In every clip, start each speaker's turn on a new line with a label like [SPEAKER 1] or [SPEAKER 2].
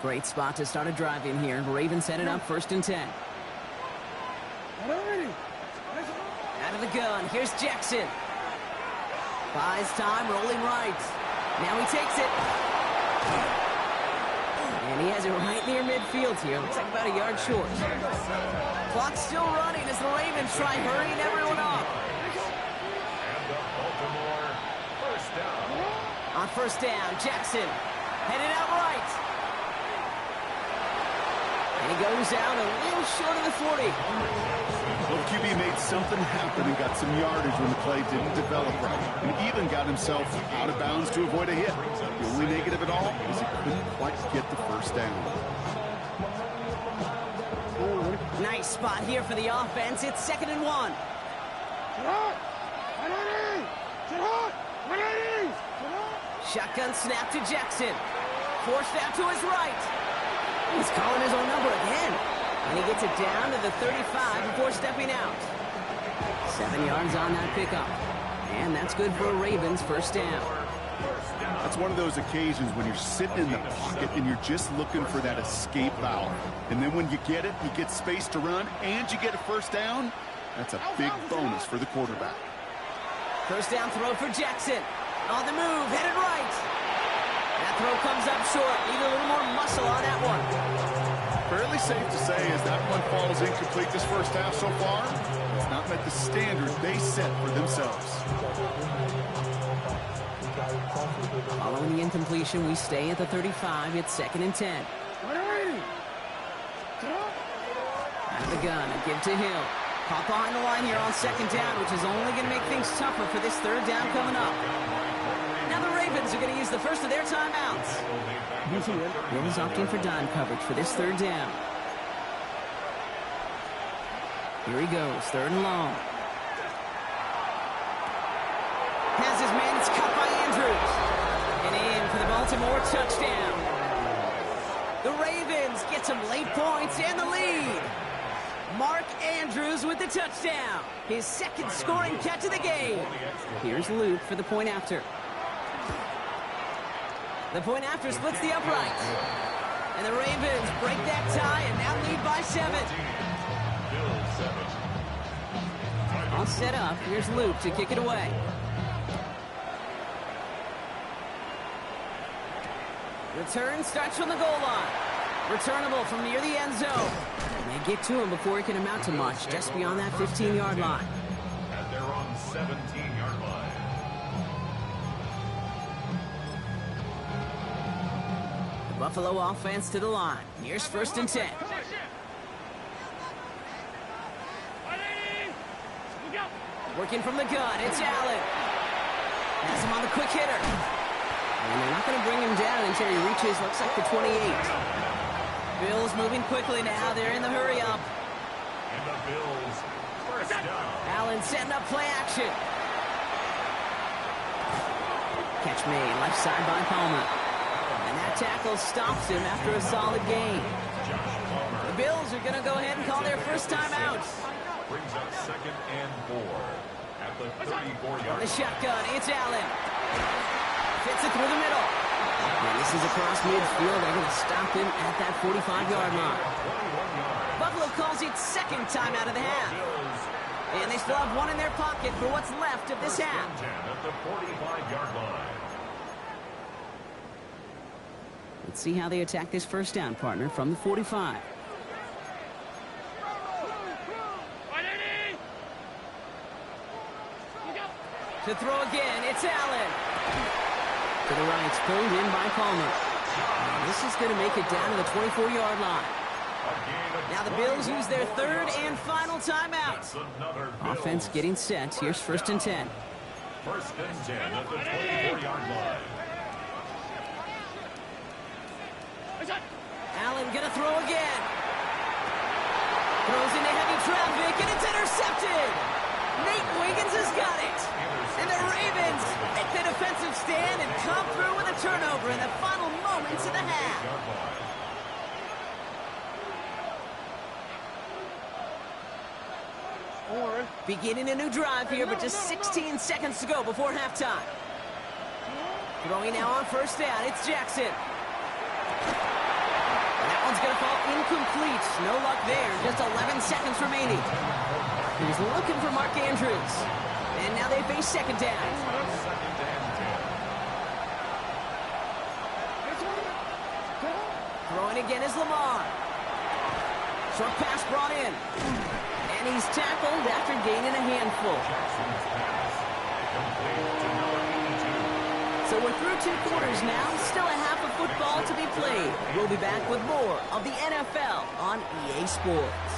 [SPEAKER 1] Great spot to start a drive in here. Ravens set it up 1st and 10. Out of the gun, here's Jackson. Buys time, rolling right. Now he takes it. And he has it right near midfield here. Looks like about a yard short. Clock's still running as the Ravens try hurrying everyone up. On 1st down, Jackson headed out right. And he goes out a little short of the 40.
[SPEAKER 2] Well, QB made something happen and got some yardage when the play didn't develop right. And even got himself out of bounds to avoid a hit. The only negative at all is he couldn't quite get the 1st down.
[SPEAKER 1] Nice spot here for the offense. It's 2nd and 1. Shotgun snap to Jackson. Forced out to his right. He's calling his own number again. And he gets it down to the 35 before stepping out. 7 yards on that pickup. And that's good for a Ravens 1st down.
[SPEAKER 2] That's one of those occasions when you're sitting in the pocket and you're just looking for that escape valve. And then when you get it, you get space to run, and you get a 1st down. That's a big bonus for the quarterback.
[SPEAKER 1] 1st down throw for Jackson. On the move, headed right. That throw comes up short. Need a little more muscle on that one.
[SPEAKER 2] Fairly safe to say as that one falls incomplete this 1st half so far, it's not met the standard they set for themselves.
[SPEAKER 1] Following the incompletion, we stay at the 35. It's 2nd and 10. Out of the gun, a give to Hill. Pop behind the line here on 2nd down, which is only going to make things tougher for this 3rd down coming up. Now the Ravens are going to use the first of their timeouts. Ravens opting for dime coverage for this 3rd down. Here he goes, 3rd and long. Has his man, it's caught by Andrews. And in for the Baltimore touchdown. The Ravens get some late points and the lead. Mark Andrews with the touchdown. His 2nd scoring catch of the game. Here's Luke for the point after. The point after splits the uprights. And the Ravens break that tie and now lead by 7. All set up. Here's Luke to kick it away. Return starts from the goal line. Returnable from near the end zone. And they get to him before he can amount to much, just beyond that 15-yard line.
[SPEAKER 3] And they're on 17-yard line.
[SPEAKER 1] The Buffalo offense to the line. Here's 1st and 10. Working from the gun, it's Allen. Has him on the quick hitter. And they're not going to bring him down until he reaches, looks like the 28. Bills moving quickly now. They're in the hurry up.
[SPEAKER 3] And the Bills 1st down.
[SPEAKER 1] Allen setting up play action. Catch made, left side by Palmer. And that tackle stops him after a solid gain. The Bills are going to go ahead and call their first timeout.
[SPEAKER 3] Brings up 2nd and 4 at the 34-yard
[SPEAKER 1] The shotgun, it's Allen. Fits it through the middle. And this is across midfield. They're going to stop him at that 45-yard line. Buffalo calls it 2nd time out of the half. And they still have one in their pocket for what's left of this half.
[SPEAKER 3] At the 45-yard line.
[SPEAKER 1] Let's see how they attack this 1st down, partner, from the 45. To throw again, it's Allen. To the right, it's pulled in by Palmer. And this is going to make it down to the 24-yard line. Now the Bills use their 3rd and final timeout. Offense getting set. Here's 1st and 10.
[SPEAKER 3] 1st and 10 at the 24-yard line.
[SPEAKER 1] Allen going to throw again. Throws into heavy traffic, and it's intercepted. Nate Wiggins has got it. And the Ravens make the defensive stand and come through with a turnover in the final moments of the half. Beginning a new drive here, but just 16 seconds to go before halftime. Throwing now on 1st down, it's Jackson. one's going to fall incomplete. No luck there. Just 11 seconds remaining. He's looking for Mark Andrews. And now they face second down. Throwing again is Lamar. Short pass brought in. And he's tackled after gaining a handful. So we're through 2 quarters now. Still a half of football to be played. We'll be back with more of the NFL on EA Sports.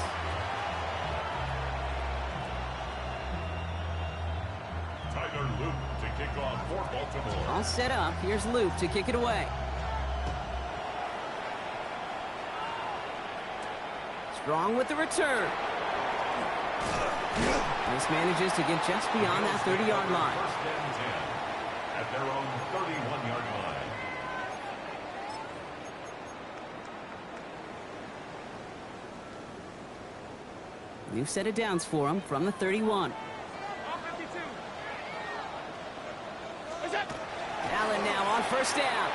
[SPEAKER 3] Tyler Luke to kick off for Baltimore.
[SPEAKER 1] All set up. Here's Luke to kick it away. Strong with the return. This manages to get just beyond that 30-yard line.
[SPEAKER 3] First and 10 at their own 31-yard line.
[SPEAKER 1] We've set it downs for him from the 31. Allen now on first down.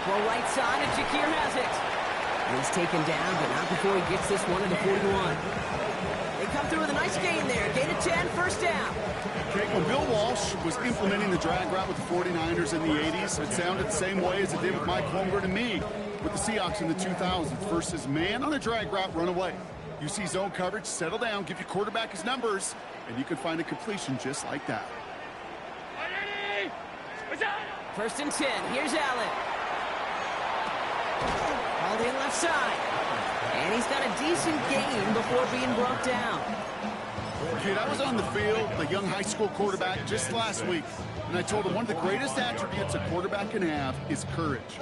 [SPEAKER 1] Well, right side, and Shakir has it. And he's taken down, but not before he gets this one into 41. They come through with a nice gain there. Gain of 10, first down.
[SPEAKER 2] Okay, when Bill Walsh was implementing the drag route with the 49ers in the 80s, it sounded the same way as it did with Mike Holmgren and me with the Seahawks in the 2000s. Versus man on the drag route, run away. You see zone coverage, settle down, give your quarterback his numbers, and you can find a completion just like that.
[SPEAKER 1] First and 10. Here's Allen. Hauled in left side. And he's got a decent gain before being brought down.
[SPEAKER 2] Kid, I was on the field, a young high school quarterback, just last week, and I told him one of the greatest attributes a quarterback can have is courage.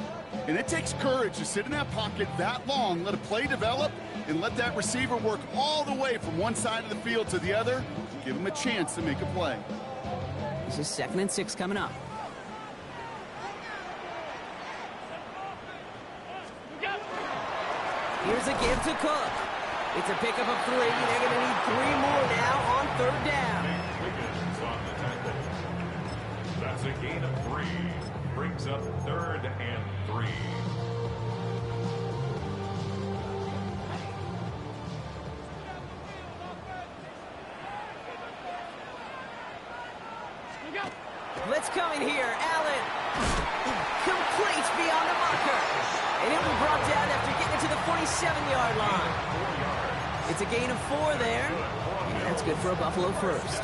[SPEAKER 2] And it takes courage to sit in that pocket that long, let a play develop, and let that receiver work all the way from one side of the field to the other. Give him a chance to make a play.
[SPEAKER 1] This is 2nd and 6 coming up. Here's a give to Cook. It's a pickup of 3. They're going to need 3 more now on 3rd down.
[SPEAKER 3] Wiggins on the tackle. That's a gain of 3. Brings up 3rd and 3.
[SPEAKER 1] Blitz coming here. Allen. Complete beyond the marker. And it will be brought down after getting to the 47-yard line. It's a gain of 4 there. And that's good for a Buffalo first.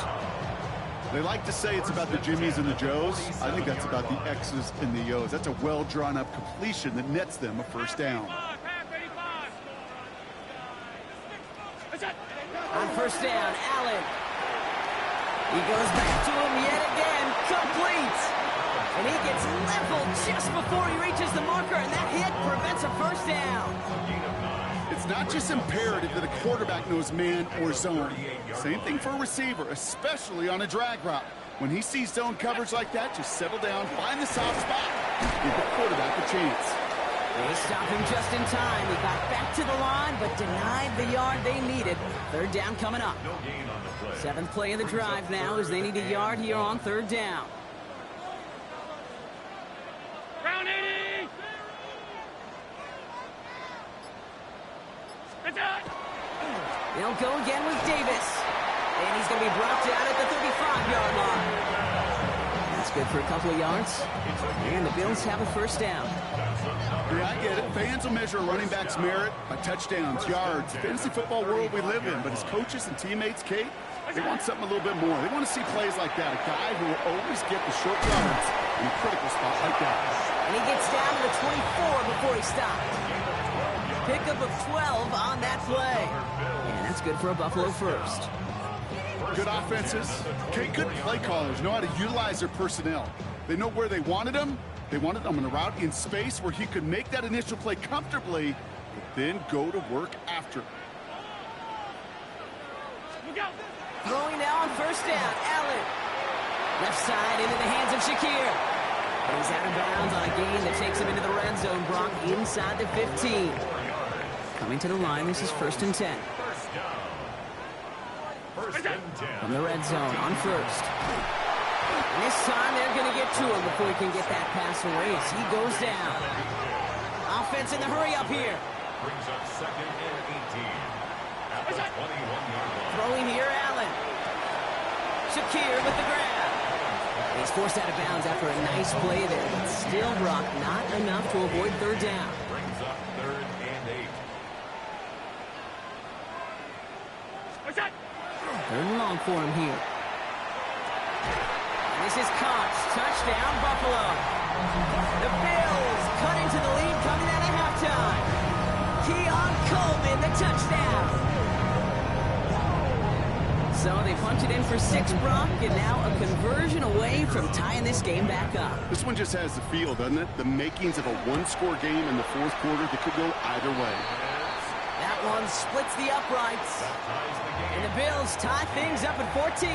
[SPEAKER 2] They like to say it's about the Jimmies and the Joes. I think that's about the X's and the O's. That's a well-drawn-up completion that nets them a first down.
[SPEAKER 1] On first down, Allen. He goes back to him yet again. Complete. And he gets leveled just before he reaches the marker, and that hit prevents a first down.
[SPEAKER 2] It's not just imperative that a quarterback knows man or zone. Same thing for a receiver, especially on a drag route. When he sees zone coverage like that, just settle down, find the soft spot, give the quarterback a chance.
[SPEAKER 1] They stop him just in time. He got back to the line, but denied the yard they needed. 3rd down coming up. 7th play of the drive now as they need a yard here on 3rd down.
[SPEAKER 4] Round 80!
[SPEAKER 1] They'll go again with Davis. And he's going to be brought down at the 35-yard line. That's good for a couple of yards. And the Bills have a first down.
[SPEAKER 2] Yeah, I get it. Fans will measure a running back's merit by touchdowns, yards, fantasy football world we live in. But as coaches and teammates, Kate, they want something a little bit more. They want to see plays like that. A guy who will always get the short yards in a critical spot like that.
[SPEAKER 1] And he gets down to the 24 before he stopped. Pickup of 12 on that play. And that's good for a Buffalo first.
[SPEAKER 2] Good offenses. Okay, good play callers know how to utilize their personnel. They know where they wanted them. They wanted them on a route in space where he could make that initial play comfortably, but then go to work after.
[SPEAKER 1] Throwing now on first down, Allen. Left side into the hands of Shakir. And he's out of bounds on a gain that takes him into the red zone. Brock inside the 15. Coming to the line, this is 1st and 10. From the red zone on first. And this time they're going to get to him before he can get that pass away as he goes down. defense in the hurry up here.
[SPEAKER 3] Brings up 2nd and 18. At the 21-yard line.
[SPEAKER 1] Throwing here, Allen. Shakir with the grab. He's forced out of bounds after a nice play there, but still, Brock, not enough to avoid third down.
[SPEAKER 3] Brings up 3rd and 8.
[SPEAKER 1] Third and long for him here. And this is caught. Touchdown, Buffalo. The Bills cut into the lead coming out of halftime. Keon Coleman, the touchdown. So they punch it in for 6, Brock, and now a conversion away from tying this game back up.
[SPEAKER 2] This one just has the feel, doesn't it? The makings of a one-score game in the fourth quarter that could go either way.
[SPEAKER 1] That one splits the uprights. And the Bills tie things up at 14.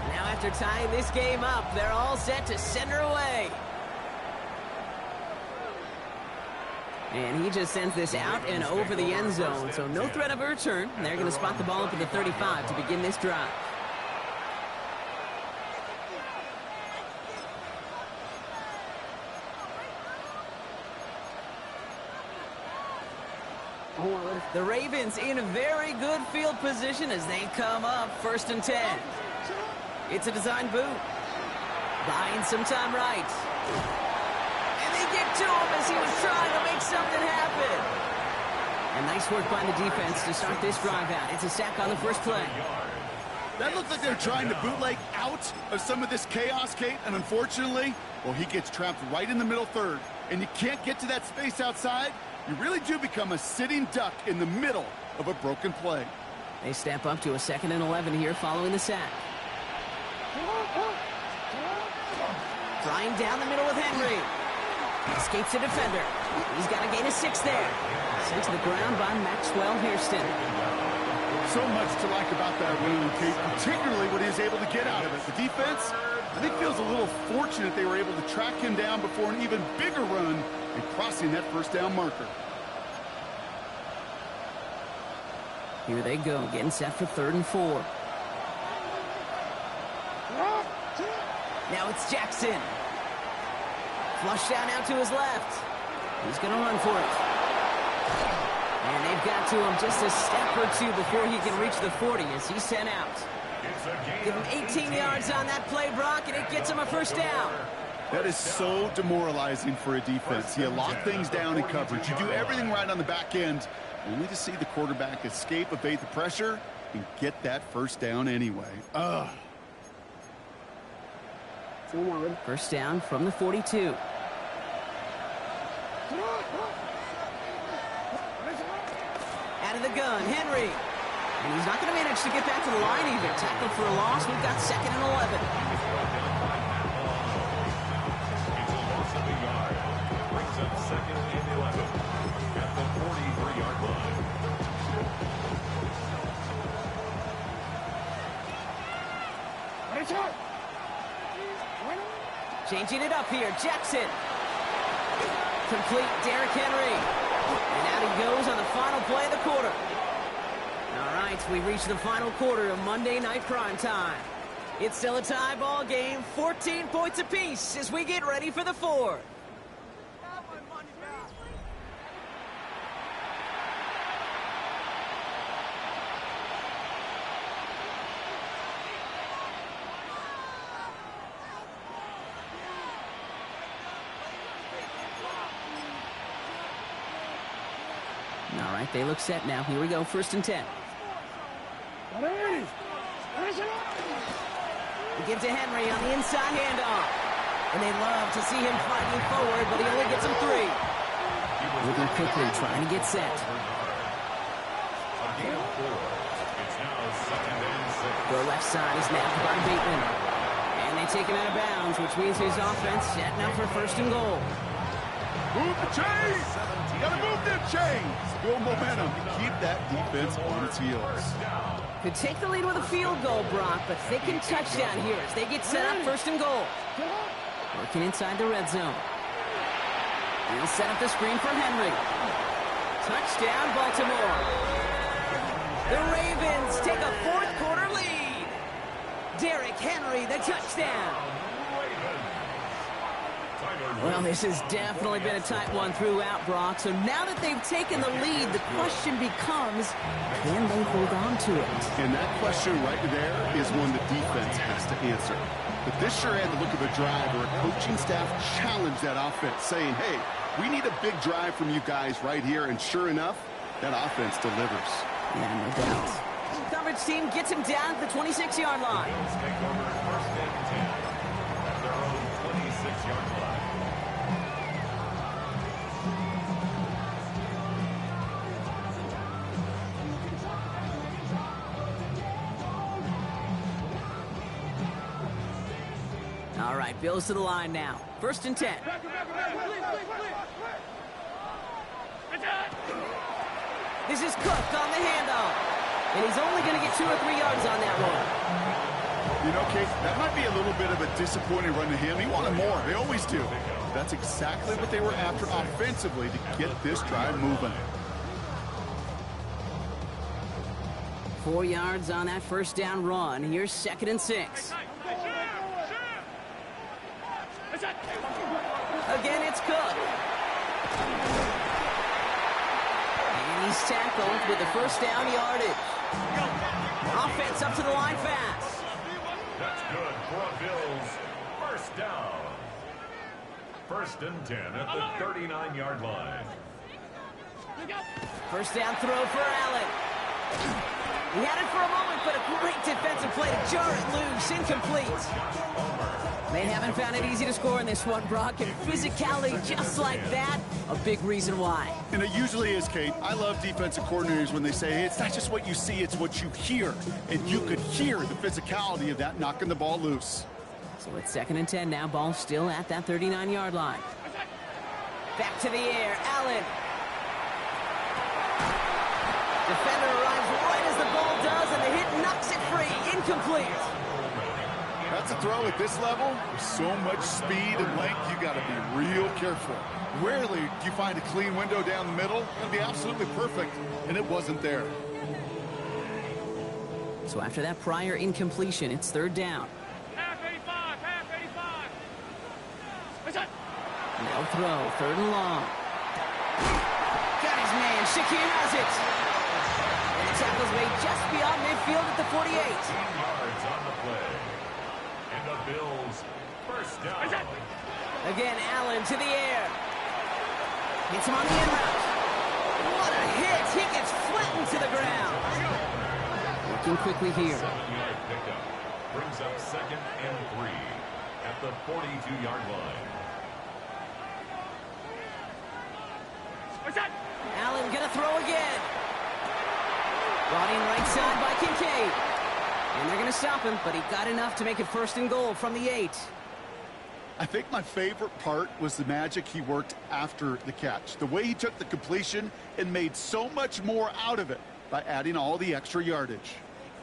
[SPEAKER 1] Now after tying this game up, they're all set to send her away. And he just sends this out and over the end zone, so no threat of a return. They're going to spot the ball up at the 35 to begin this drive. The Ravens in a very good field position as they come up 1st and 10. It's a design boot. Buying some time right. And they get to him as he was trying to make something happen. And nice work by the defense to start this drive out. It's a sack on the first play.
[SPEAKER 2] That looked like they're trying to bootleg out of some of this chaos, Kate, and unfortunately, well, he gets trapped right in the middle third, and you can't get to that space outside. You really do become a sitting duck in the middle of a broken play.
[SPEAKER 1] They step up to a 2nd and 11 here following the sack. Flying down the middle with Henry. Escapes the defender. He's got a gain of 6 there. Sent to the ground by Maxwell Hairston.
[SPEAKER 2] So much to like about that win, Kate, particularly what he was able to get out of it. The defense, I think, feels a little fortunate they were able to track him down before an even bigger run and crossing that first down marker.
[SPEAKER 1] Here they go, getting set for 3rd and 4. Now it's Jackson. Flushed out now to his left. He's going to run for it. And they've got to him just a step or two before he can reach the 40 as he's sent out. Give him 18 yards on that play, Brock, and it gets him a first down.
[SPEAKER 2] That is so demoralizing for a defense. You lock things down in coverage. You do everything right on the back end, only to see the quarterback escape, evade the pressure, and get that first down anyway. Ugh.
[SPEAKER 1] First down from the 42. Out of the gun, Henry. And he's not going to manage to get back to the line either. Tackled for a loss. We've got 2nd and 11.
[SPEAKER 3] It's a loss of a yard. Brings up 2nd and 11 at the 43-yard line.
[SPEAKER 1] Changing it up here, Jackson. Complete, Derrick Henry. And out he goes on the final play of the quarter. All right, we reach the final quarter of Monday Night Prime Time. It's still a tie ball game, 14 points apiece as we get ready for the 4th. All right, they look set now. Here we go, 1st and 10. We give to Henry on the inside handoff. And they love to see him fighting forward, but he only gets him 3. Moving quickly, trying to get set. The left side is napped by Bateman. And they take him out of bounds, which means his offense setting up for 1st and goal.
[SPEAKER 2] Move the chains! Gotta move them chains! Build momentum. Keep that defense on its heels.
[SPEAKER 1] Could take the lead with a field goal, Brock, but they can touchdown here as they get set up 1st and goal. Working inside the red zone. He'll set up the screen for Henry. Touchdown, Baltimore. The Ravens take a 4th quarter lead. Derrick Henry, the touchdown. Well, this has definitely been a tight one throughout, Brock. So now that they've taken the lead, the question becomes, can they hold on to it?
[SPEAKER 2] And that question right there is one the defense has to answer. But this sure had the look of a drive where a coaching staff challenged that offense, saying, hey, we need a big drive from you guys right here. And sure enough, that offense delivers.
[SPEAKER 1] Yeah, no doubt. Coverage team gets him down at the 26-yard line.
[SPEAKER 3] Bills take over first and 10 at their own 26-yard line.
[SPEAKER 1] All right, Bills to the line now. First and 10. This is Cook on the handoff. And he's only going to get 2 or 3 yards on that one.
[SPEAKER 2] You know, Kate, that might be a little bit of a disappointing run to him. He wanted more. They always do. That's exactly what they were after offensively to get this drive moving.
[SPEAKER 1] 4 yards on that first down run. Here's 2nd and 6. Again, it's Cook. And he's tackled with the first down yardage. Offense up to the line fast.
[SPEAKER 3] That's good for a Bills first down. First and 10 at the 39-yard line.
[SPEAKER 1] First down throw for Allen. He had it for a moment, but a great defensive play to jar it loose. Incomplete. They haven't found it easy to score in this one, Brock, and physicality just like that, a big reason why.
[SPEAKER 2] And it usually is, Kate. I love defensive coordinators when they say, hey, it's not just what you see, it's what you hear. And you could hear the physicality of that knocking the ball loose.
[SPEAKER 1] So it's 2nd and 10 now. Ball still at that 39-yard line. Back to the air. Allen. Defender arrives right as the ball does, and the hit knocks it free. Incomplete.
[SPEAKER 2] That's a throw at this level. With so much speed and length, you got to be real careful. Rarely do you find a clean window down the middle. It'll be absolutely perfect, and it wasn't there.
[SPEAKER 1] So after that prior incompletion, it's 3rd down.
[SPEAKER 4] Half 85.
[SPEAKER 1] No throw, 3rd and long. Got his man. Shakir has it. And the tackle's made just beyond midfield at the 48.
[SPEAKER 3] 13 yards on the play. And the Bills first down.
[SPEAKER 1] Again, Allen to the air. Hits him on the end route. What a hit. He gets flattened to the ground. Working quickly here.
[SPEAKER 3] 7-yard pickup. Brings up 2nd and 3 at the 42-yard line.
[SPEAKER 1] Allen gonna throw again. Brought in right side by Kincaid. And they're gonna stop him, but he got enough to make it 1st and goal from the 8.
[SPEAKER 2] I think my favorite part was the magic he worked after the catch. The way he took the completion and made so much more out of it by adding all the extra yardage.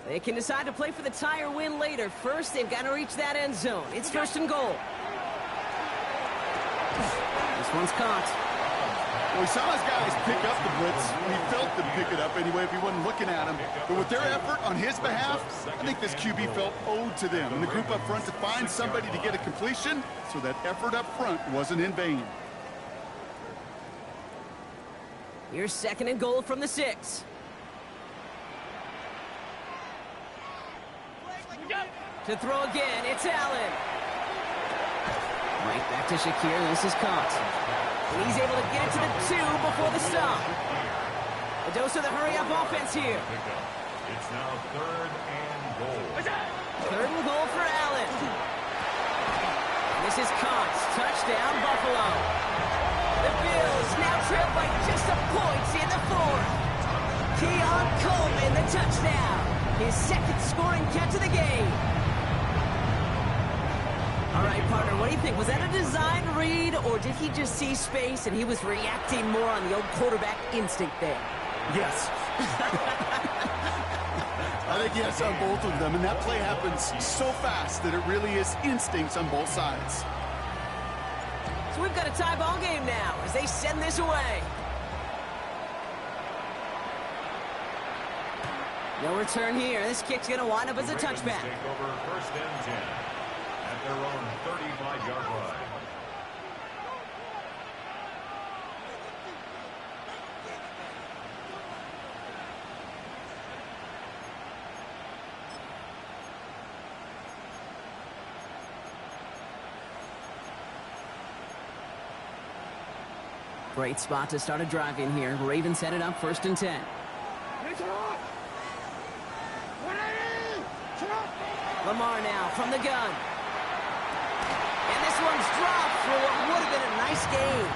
[SPEAKER 1] They can decide to play for the tie or win later. First, they've got to reach that end zone. It's 1st and goal. This one's caught.
[SPEAKER 2] Well, he saw his guys pick up the blitz. He felt them pick it up anyway if he wasn't looking at him. But with their effort on his behalf, I think this QB felt owed to them and the group up front to find somebody to get a completion, so that effort up front wasn't in vain.
[SPEAKER 1] Here's 2nd and goal from the 6. To throw again, it's Allen. Right back to Shakir. This is caught. And he's able to get it to the 2 before the stop. A dose of the hurry-up offense here.
[SPEAKER 3] It's now 3rd and goal.
[SPEAKER 1] 3rd and goal for Allen. And this is caught. Touchdown, Buffalo. The Bills now trail by just a point in the 4th. Keon Coleman, the touchdown. His 2nd scoring catch of the game. All right, partner, what do you think? Was that a design read, or did he just see space and he was reacting more on the old quarterback instinct there?
[SPEAKER 2] Yes. I think yes on both of them, and that play happens so fast that it really is instincts on both sides.
[SPEAKER 1] So we've got a tie ball game now as they send this away. No return here. This kick's going to wind up as a touchback.
[SPEAKER 3] Take over first and 10 at their own 35-yard line.
[SPEAKER 1] Great spot to start a drive in here. Ravens set it up first and 10. Lamar now from the gun. And this one's dropped for what would have been a nice game.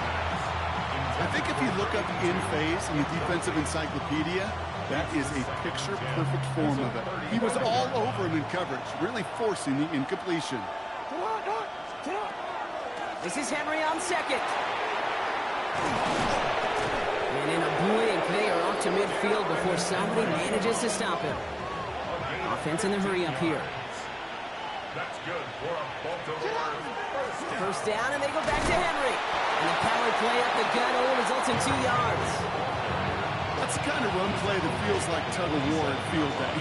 [SPEAKER 2] I think if you look up in phase in the defensive encyclopedia, that is a picture-perfect form of it. He was all over him in coverage, really forcing the incompletion.
[SPEAKER 1] This is Henry on second. And in a blink, they are off to midfield before somebody manages to stop him. Offense in the hurry up here.
[SPEAKER 3] That's good for a Baltimore
[SPEAKER 1] First down, and they go back to Henry. And the power play up the gut only results in 2 yards.
[SPEAKER 2] That's the kind of run play that feels like tug-of-war at field day.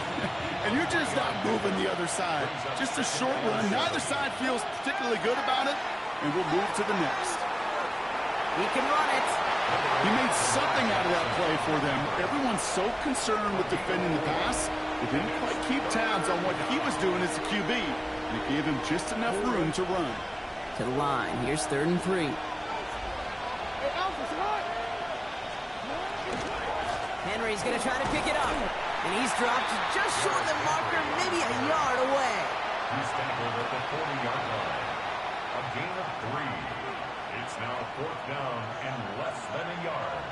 [SPEAKER 2] And you're just not moving the other side. Just a short run. Neither side feels particularly good about it, and we'll move to the next.
[SPEAKER 1] He can run it.
[SPEAKER 2] He made something out of that play for them. Everyone's so concerned with defending the pass, they didn't quite keep tabs on what he was doing as a QB. And it gave him just enough room to run.
[SPEAKER 1] To the line. Here's 3rd and 3. Henry's going to try to pick it up. And he's dropped just short of the marker, maybe a yard away.
[SPEAKER 3] He's tackled at the 40-yard line. A gain of 3. It's now 4th down and less than a yard.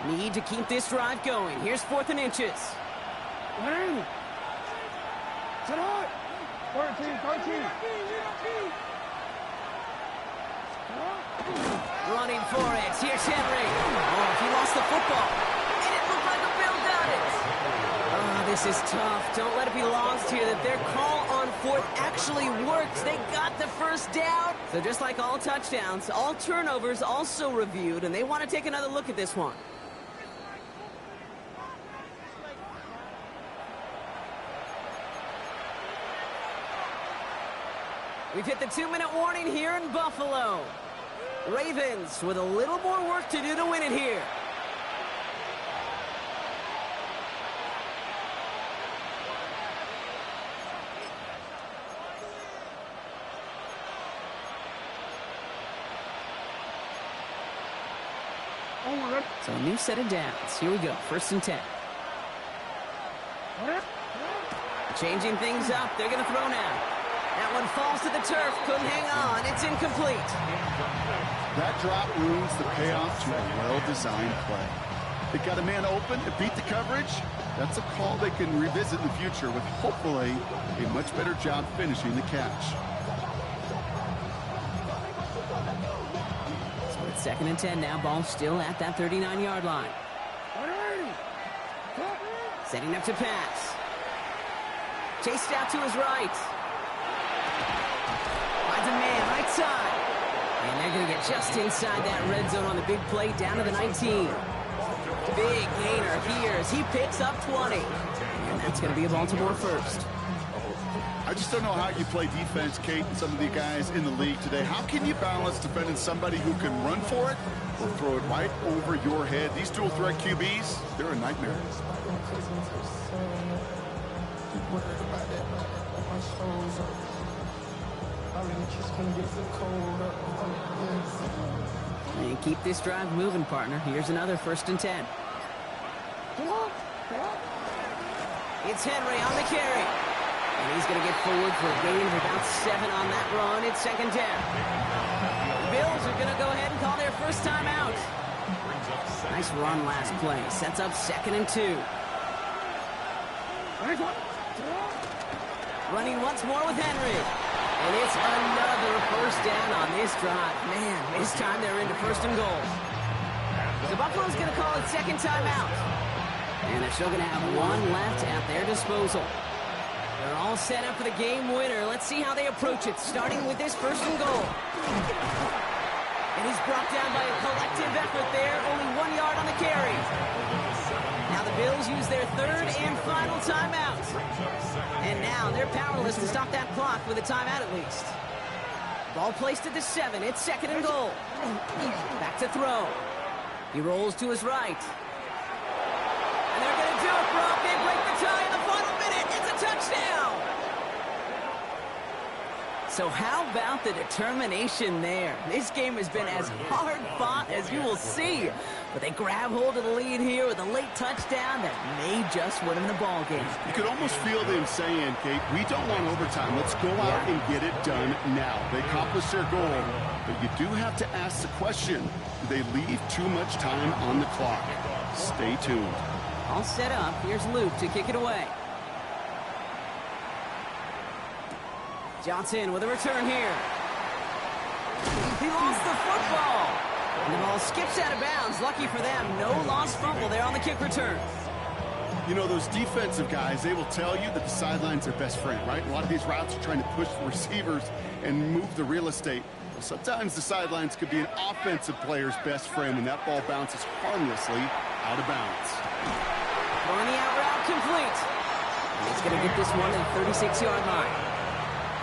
[SPEAKER 1] Need to keep this drive going. Here's 4th and inches.
[SPEAKER 4] 13.
[SPEAKER 1] Running for it. Here's Henry. Oh, he lost the football. And it looked like a Bill got it. Oh, this is tough. Don't let it be lost here that their call on 4th actually works. They got the first down. So just like all touchdowns, all turnovers also reviewed, and they want to take another look at this one. We've hit the 2-minute warning here in Buffalo. Ravens with a little more work to do to win it here. So a new set of downs. Here we go. 1st and 10. Changing things up. They're going to throw now. That one falls to the turf. Couldn't hang on. It's incomplete.
[SPEAKER 2] That drop ruins the payoff to a well-designed play. They got a man open to beat the coverage. That's a call they can revisit in the future with hopefully a much better job finishing the catch.
[SPEAKER 1] So it's 2nd and 10 now. Ball still at that 39-yard line. Setting up to pass. Chased out to his right. Finds a man right side. And they're going to get just inside that red zone on the big play down to the 19. Big gainer here as he picks up 20. And that's going to be a Baltimore first.
[SPEAKER 2] I just don't know how you play defense, Kate, and some of the guys in the league today. How can you balance defending somebody who can run for it or throw it right over your head? These dual threat QBs, they're a nightmare.
[SPEAKER 1] And keep this drive moving, partner. Here's another 1st and 10. It's Henry on the carry. And he's going to get forward for a gain of about 7 on that run. It's 2nd down. The Bills are going to go ahead and call their first time out. Nice run last play. Sets up 2nd and 2. Running once more with Henry. And it's another first down on this drive. Man, this time they're into 1st and goal. So Buffalo's going to call it 2nd timeout. And they're still going to have 1 left at their disposal. They're all set up for the game winner. Let's see how they approach it, starting with this 1st and goal. And he's brought down by a collective effort there. Only 1 yard on the carry. Now the Bills use their third and final timeout. And now they're powerless to stop that clock with a timeout at least. Ball placed at the 7. It's 2nd and goal. Back to throw. He rolls to his right. And they're going to do it, Brock. They break the tie in the final minute. It's a touchdown. So how about the determination there? This game has been as hard fought as you will see. But they grab hold of the lead here with a late touchdown that may just win them the ball game.
[SPEAKER 2] You could almost feel them saying, Kate, we don't want overtime. Let's go out and get it done now. They accomplished their goal, but you do have to ask the question, do they leave too much time on the clock? Stay tuned.
[SPEAKER 1] All set up. Here's Luke to kick it away. Johnson with a return here. He lost the football. And the ball skips out of bounds. Lucky for them, no lost fumble there on the kick return.
[SPEAKER 2] You know, those defensive guys, they will tell you that the sideline's their best friend, right? A lot of these routes are trying to push the receivers and move the real estate. Well, sometimes the sidelines could be an offensive player's best friend when that ball bounces harmlessly out of bounds.
[SPEAKER 1] Throwing the out route complete. He's going to get this one at the 36-yard line.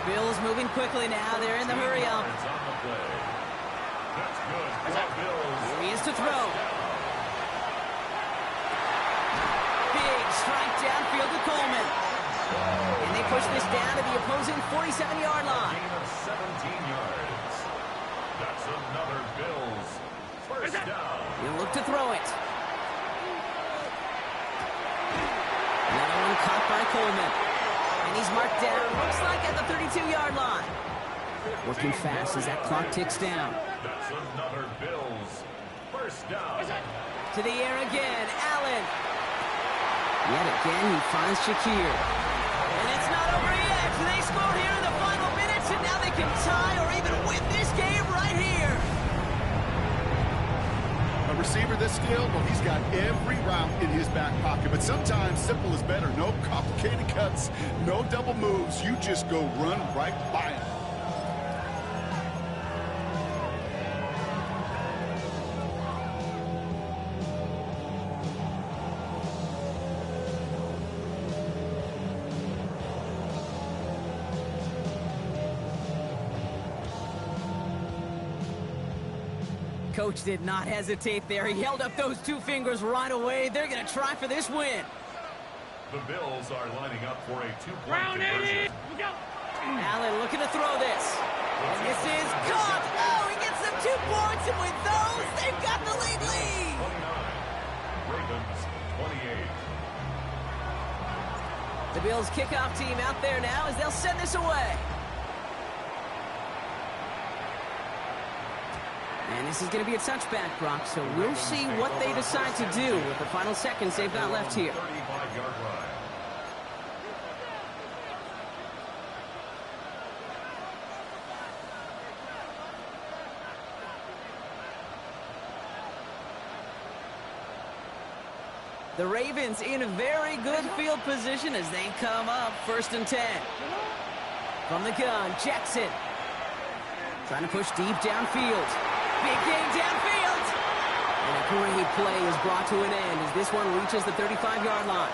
[SPEAKER 1] Bills moving quickly now. They're in the hurry-up. Here he is to throw. Big strike downfield to Coleman. And they push this down to the opposing 47-yard line.
[SPEAKER 3] 17 yards. That's another Bills first down.
[SPEAKER 1] He'll look to throw it. Another one caught by Coleman. And he's marked down, looks like at the 32-yard line. Working fast as that clock ticks down.
[SPEAKER 3] That's another Bills first down.
[SPEAKER 1] To the air again, Allen. Yet again, he finds Shakir. And it's not over yet. They score here in the final minutes, and now they can tie or even win this game right here.
[SPEAKER 2] A receiver this skilled, well, he's got every route in his back pocket. But sometimes simple is better. No complicated cuts, no double moves. You just go run right by him.
[SPEAKER 1] Coach did not hesitate there. He held up those 2 fingers right away. They're going to try for this win.
[SPEAKER 3] The Bills are lining up for a 2-point conversion.
[SPEAKER 1] Allen looking to throw this. And this is caught. Oh, he gets them 2 points, and with those, they've got the lead.
[SPEAKER 3] 29. Ravens, 28.
[SPEAKER 1] The Bills kickoff team out there now as they'll send this away. And this is going to be a touchback, Brock, so we'll see what they decide to do with the final seconds they've got left here.
[SPEAKER 3] 35-yard line.
[SPEAKER 1] The Ravens in a very good field position as they come up 1st and 10. From the gun, Jackson. Trying to push deep downfield. Big game downfield. And a great play is brought to an end as this one reaches the 35-yard line.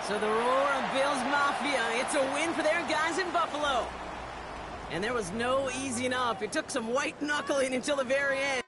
[SPEAKER 1] So the roar of Bills Mafia, it's a win for their guys in Buffalo. And there was no easing up. It took some white knuckling until the very end.